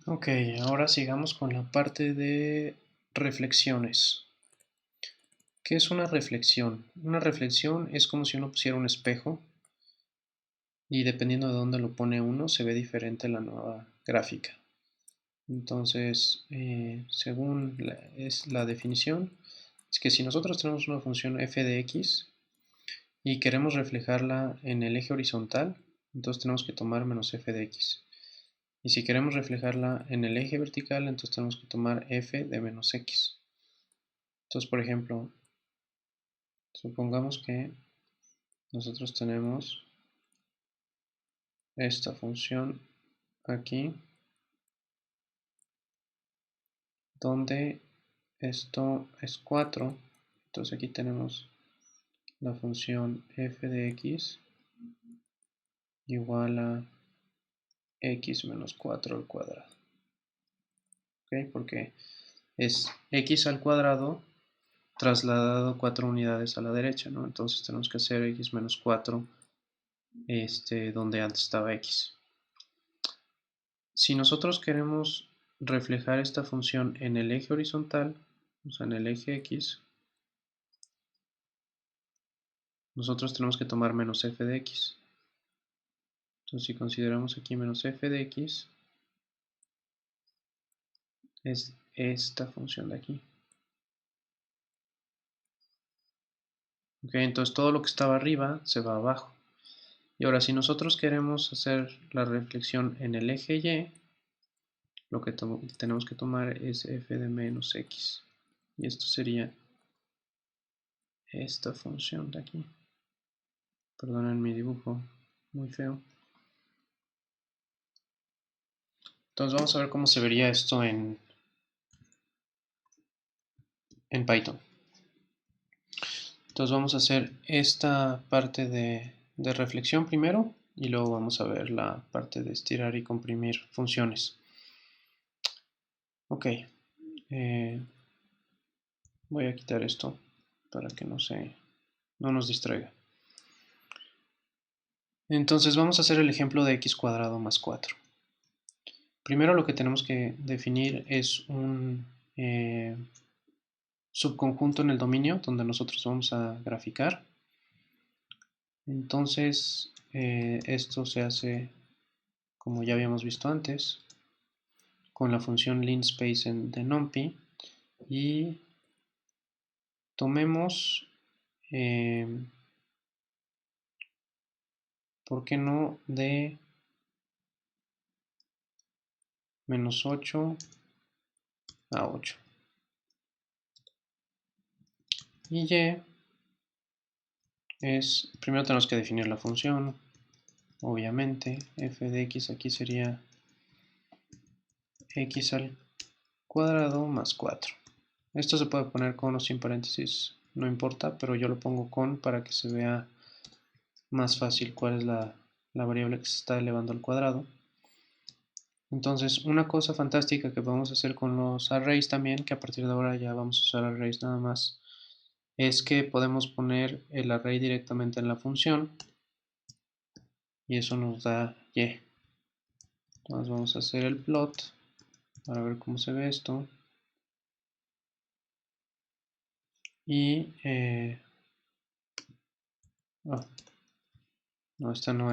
Ok, ahora sigamos con la parte de reflexiones. ¿Qué es una reflexión? Una reflexión es como si uno pusiera un espejo y dependiendo de dónde lo pone uno se ve diferente la nueva gráfica. Entonces, según la definición, es que si nosotros tenemos una función f de x y queremos reflejarla en el eje horizontal, entonces tenemos que tomar menos f de x. Y si queremos reflejarla en el eje vertical, entonces tenemos que tomar f de menos x. Entonces, por ejemplo, supongamos que nosotros tenemos esta función aquí, donde esto es 4. Entonces aquí tenemos la función f de x igual a x menos 4 al cuadrado. ¿Ok? Porque es x al cuadrado trasladado 4 unidades a la derecha, ¿no? Entonces tenemos que hacer x menos 4 donde antes estaba x. Si nosotros queremos reflejar esta función en el eje horizontal, o sea, en el eje x, nosotros tenemos que tomar menos f de x. Entonces, si consideramos aquí menos f de x, es esta función de aquí. Ok, entonces todo lo que estaba arriba se va abajo. Y ahora, si nosotros queremos hacer la reflexión en el eje y, lo que tenemos que tomar es f de menos x. Y esto sería esta función de aquí. Perdonen mi dibujo, muy feo. Entonces vamos a ver cómo se vería esto en Python. Entonces vamos a hacer esta parte de reflexión primero y luego vamos a ver la parte de estirar y comprimir funciones. Ok, voy a quitar esto para que no nos distraiga. Entonces vamos a hacer el ejemplo de x cuadrado más 4. Primero lo que tenemos que definir es un subconjunto en el dominio donde nosotros vamos a graficar. Entonces esto se hace como ya habíamos visto antes con la función linspace de numpy y tomemos ¿por qué no? De menos 8 a 8 y es, primero tenemos que definir la función, obviamente f de x aquí sería x al cuadrado más 4. Esto se puede poner con o sin paréntesis, no importa, pero yo lo pongo con para que se vea más fácil cuál es la variable que se está elevando al cuadrado. Entonces, una cosa fantástica que podemos hacer con los arrays también, que a partir de ahora ya vamos a usar arrays nada más, es que podemos poner el array directamente en la función y eso nos da y. Entonces vamos a hacer el plot para ver cómo se ve esto. Y no, esta no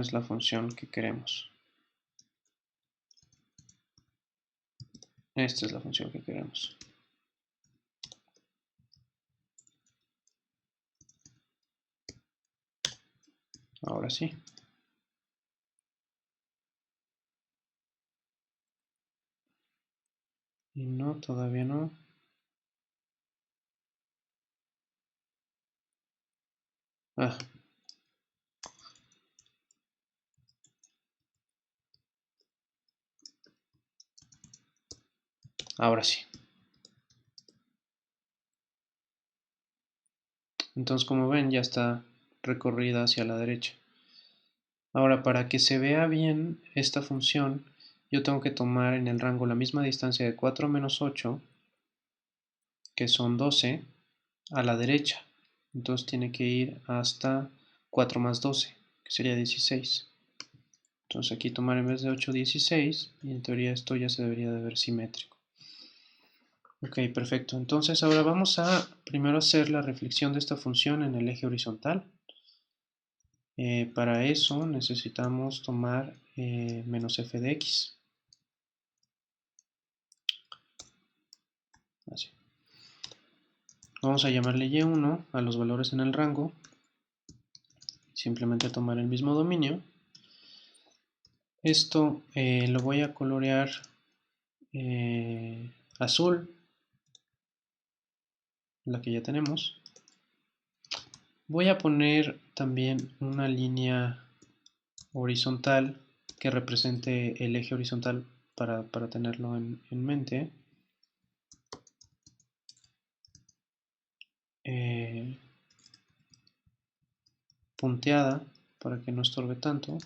es la función que queremos. Esta es la función que queremos. Ahora sí. Y no, todavía no. Ahora sí. Entonces, como ven, ya está recorrida hacia la derecha. Ahora, para que se vea bien esta función, yo tengo que tomar en el rango la misma distancia de 4 menos 8, que son 12, a la derecha. Entonces tiene que ir hasta 4 más 12, que sería 16. Entonces aquí tomar en vez de 8, 16, y en teoría esto ya se debería de ver simétrico. Ok, perfecto. Entonces ahora vamos a primero hacer la reflexión de esta función en el eje horizontal. Para eso necesitamos tomar menos f de x. Así. Vamos a llamarle y1 a los valores en el rango. Simplemente tomar el mismo dominio. Esto lo voy a colorear azul, la que ya tenemos. Voy a poner también una línea horizontal que represente el eje horizontal para tenerlo en mente. Punteada para que no estorbe tanto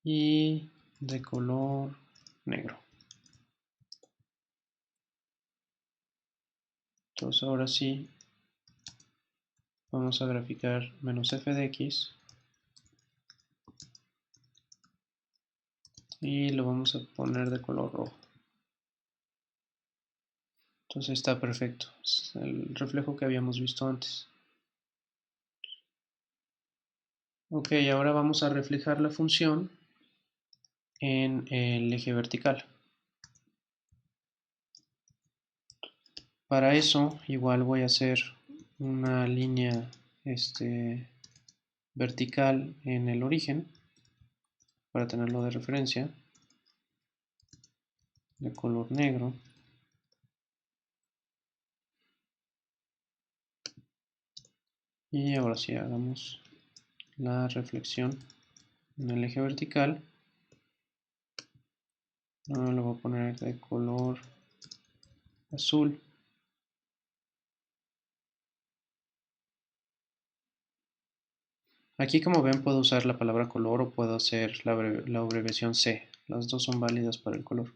y de color negro. Entonces ahora sí vamos a graficar menos f de x y lo vamos a poner de color rojo. Entonces está perfecto, es el reflejo que habíamos visto antes. Ok, ahora vamos a reflejar la función en el eje vertical. Para eso igual voy a hacer una línea vertical en el origen para tenerlo de referencia, de color negro. Y ahora sí hagamos la reflexión en el eje vertical. Ahora lo voy a poner de color azul. Aquí, como ven, puedo usar la palabra color o puedo hacer la abreviación C. Las dos son válidas para el color.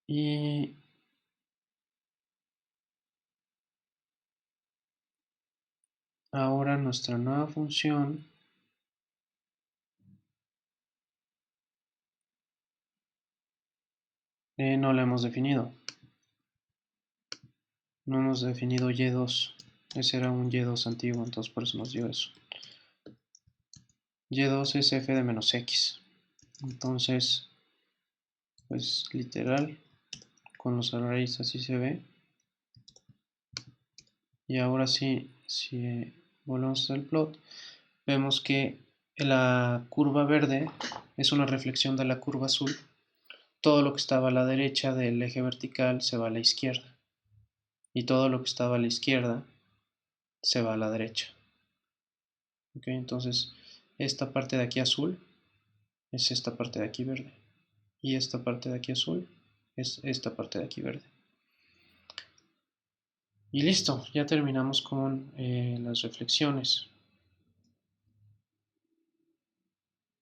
Y ahora nuestra nueva función no la hemos definido. No hemos definido y2. Ese era un y2 antiguo, entonces por eso nos dio eso. y2 es f de menos x. Entonces, pues literal, con los arrays así se ve. Y ahora sí, si volvemos al plot, vemos que la curva verde es una reflexión de la curva azul. Todo lo que estaba a la derecha del eje vertical se va a la izquierda. Y todo lo que estaba a la izquierda se va a la derecha. ¿Okay? Entonces, esta parte de aquí azul es esta parte de aquí verde. Y esta parte de aquí azul es esta parte de aquí verde. Y listo, ya terminamos con las reflexiones.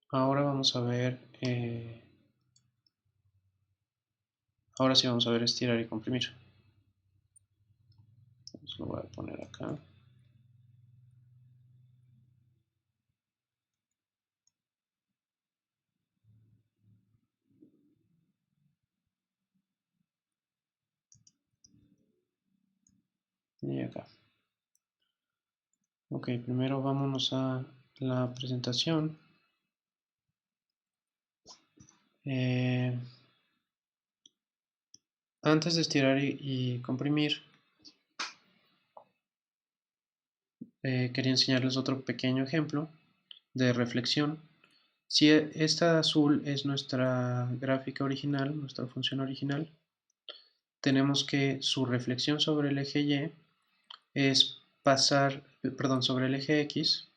Ahora vamos a ver, ahora sí vamos a ver estirar y comprimir. Entonces lo voy a poner acá. Y acá. Ok, primero vámonos a la presentación. Antes de estirar y comprimir, quería enseñarles otro pequeño ejemplo de reflexión. Si esta azul es nuestra gráfica original, nuestra función original, tenemos que su reflexión sobre el eje Y es pasar, perdón, sobre el eje X,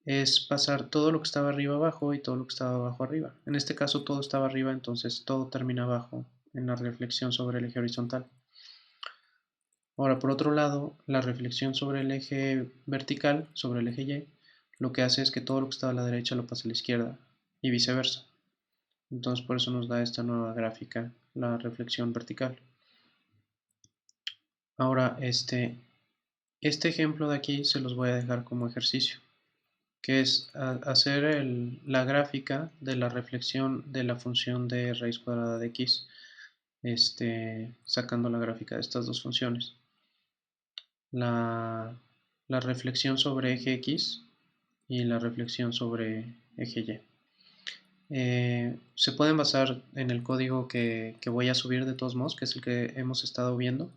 es pasar todo lo que estaba arriba abajo y todo lo que estaba abajo arriba. En este caso todo estaba arriba, entonces todo termina abajo en la reflexión sobre el eje horizontal. Ahora, por otro lado, la reflexión sobre el eje vertical, sobre el eje Y, lo que hace es que todo lo que está a la derecha lo pasa a la izquierda y viceversa. Entonces, por eso nos da esta nueva gráfica, la reflexión vertical. Ahora, Este ejemplo de aquí se los voy a dejar como ejercicio, que es hacer la gráfica de la reflexión de la función de raíz cuadrada de x, sacando la gráfica de estas dos funciones. La reflexión sobre eje x y la reflexión sobre eje y. Se pueden basar en el código que voy a subir de todos modos, que es el que hemos estado viendo,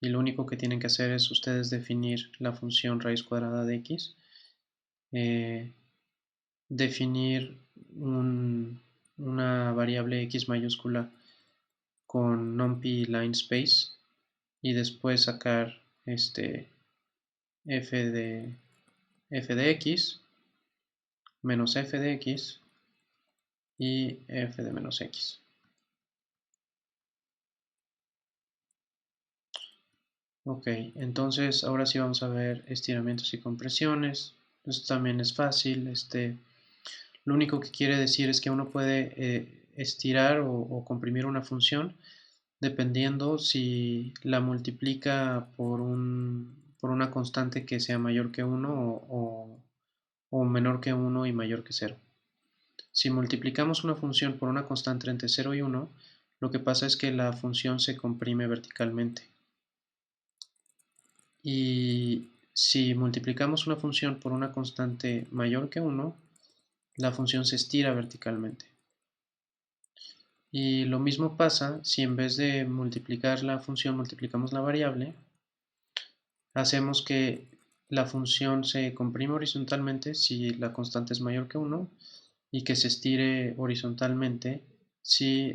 y lo único que tienen que hacer es ustedes definir la función raíz cuadrada de x, definir una variable x mayúscula con numpy line space y después sacar f de x menos f de x y f de menos x. Ok, entonces ahora sí vamos a ver estiramientos y compresiones. Esto también es fácil. Lo único que quiere decir es que uno puede estirar o comprimir una función dependiendo si la multiplica por una constante que sea mayor que 1 o menor que 1 y mayor que 0. Si multiplicamos una función por una constante entre 0 y 1, lo que pasa es que la función se comprime verticalmente. Y si multiplicamos una función por una constante mayor que 1, la función se estira verticalmente. Y lo mismo pasa si en vez de multiplicar la función multiplicamos la variable, hacemos que la función se comprime horizontalmente si la constante es mayor que 1 y que se estire horizontalmente si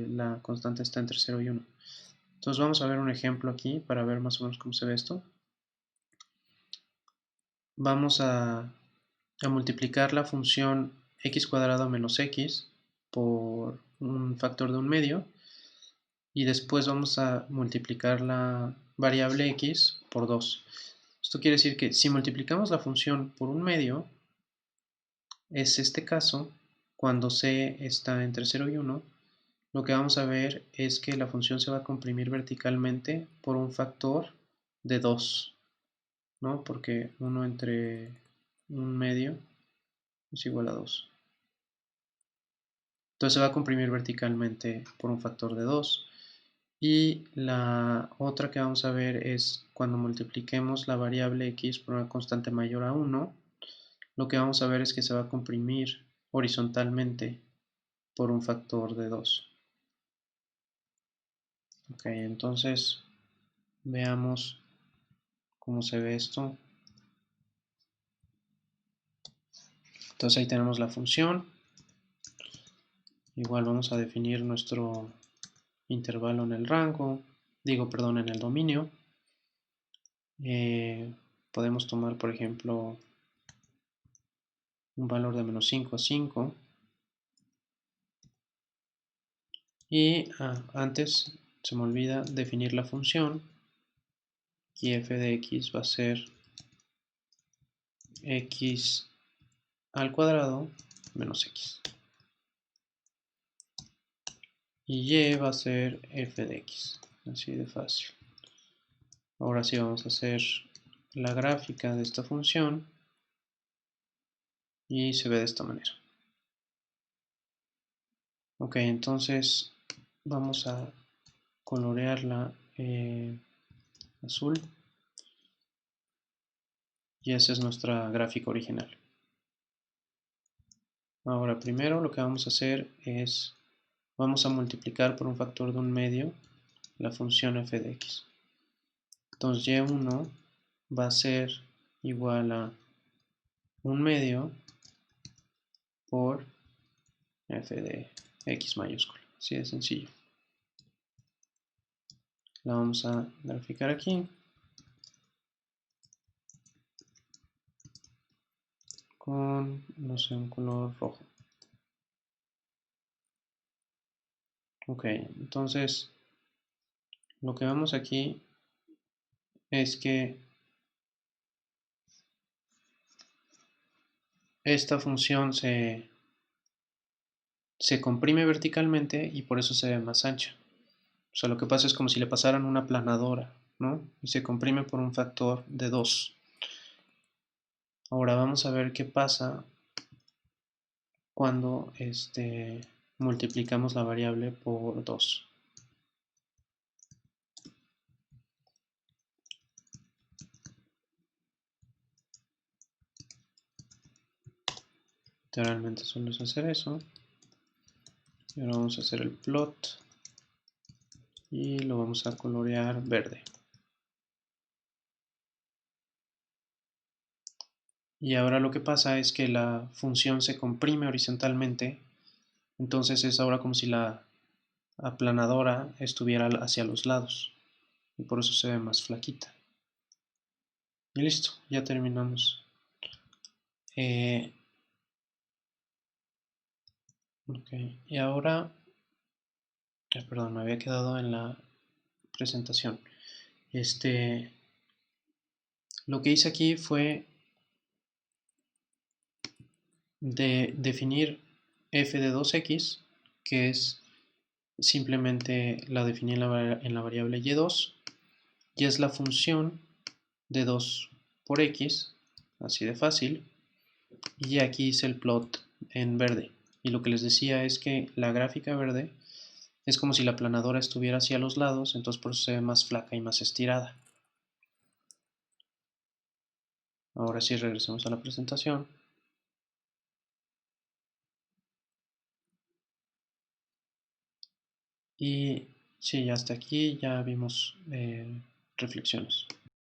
la constante está entre 0 y 1. Entonces vamos a ver un ejemplo aquí para ver más o menos cómo se ve esto. Vamos a multiplicar la función x cuadrado menos x por un factor de un medio y después vamos a multiplicar la variable x por 2. Esto quiere decir que si multiplicamos la función por un medio, es este caso, cuando c está entre 0 y 1, lo que vamos a ver es que la función se va a comprimir verticalmente por un factor de 2, ¿no? Porque 1 entre un medio es igual a 2. Entonces se va a comprimir verticalmente por un factor de 2. Y la otra que vamos a ver es cuando multipliquemos la variable x por una constante mayor a 1, lo que vamos a ver es que se va a comprimir horizontalmente por un factor de 2. Ok, entonces veamos cómo se ve esto. Entonces ahí tenemos la función. Igual vamos a definir nuestro intervalo en el rango, en el dominio. Podemos tomar, por ejemplo, un valor de menos 5 a 5. Y antes se me olvida definir la función. Y f de x va a ser x al cuadrado menos x. Y y va a ser f de x. Así de fácil. Ahora sí vamos a hacer la gráfica de esta función. Y se ve de esta manera. Ok, entonces vamos a colorearla azul. Y esa es nuestra gráfica original. Ahora primero lo que vamos a hacer es, vamos a multiplicar por un factor de un medio la función f de x. Entonces y1 va a ser igual a un medio por f de x mayúscula. Así de sencillo. La vamos a graficar aquí. Con, no sé, un color rojo. Ok, entonces lo que vemos aquí es que esta función se comprime verticalmente y por eso se ve más ancha. O sea, lo que pasa es como si le pasaran una aplanadora ¿no? Y se comprime por un factor de 2. Ahora vamos a ver qué pasa cuando multiplicamos la variable por 2. Literalmente solo es hacer eso. Y ahora vamos a hacer el plot y lo vamos a colorear verde. Y ahora lo que pasa es que la función se comprime horizontalmente, entonces es ahora como si la aplanadora estuviera hacia los lados y por eso se ve más flaquita. Y listo, ya terminamos. Ok, y ahora, perdón, me había quedado en la presentación. Lo que hice aquí fue definir f de 2x, que es simplemente la definí en la variable y2, y es la función de 2 por x, así de fácil, y aquí hice el plot en verde. Y lo que les decía es que la gráfica verde es como si la aplanadora estuviera hacia los lados, entonces por eso se ve más flaca y más estirada. Ahora sí regresemos a la presentación. Y sí, hasta aquí ya vimos reflexiones.